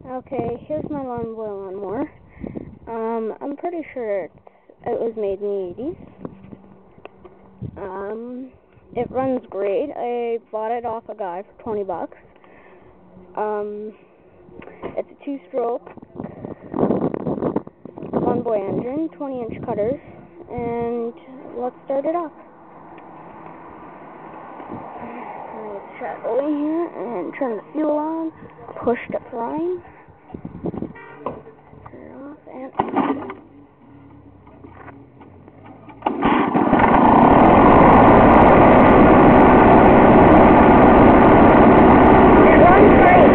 Okay, here's my lawnboy lawnmower. I'm pretty sure it was made in the 80s. It runs great. I bought it off a guy for $20. It's a 2-stroke lawnboy engine, 20-inch cutters, and let's start it up. Let's shut away here and turn the fuel on. Push to prime. Turn it off and it runs great.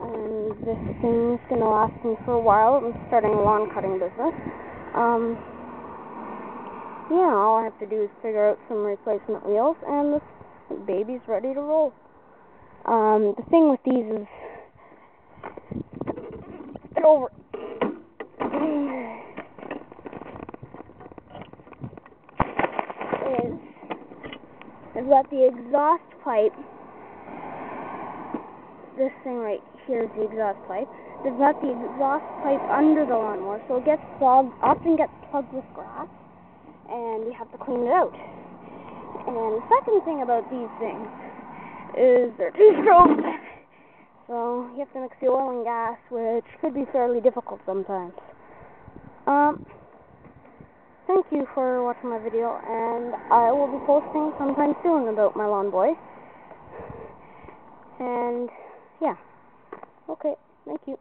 And this thing's gonna last me for a while. I'm starting a lawn cutting business. Yeah, all I have to do is figure out some replacement wheels, and this baby's ready to roll. The thing with these is, get over. I've got the exhaust pipe. This thing right here is the exhaust pipe. I've got the exhaust pipe under the lawnmower, so it gets clogged, often gets plugged with grass, and we have to clean it out. And the second thing about these things is they're 2-strokes, so you have to mix the oil and gas, which could be fairly difficult sometimes. Thank you for watching my video, and I will be posting sometime soon about my lawnboy. And yeah, okay, thank you.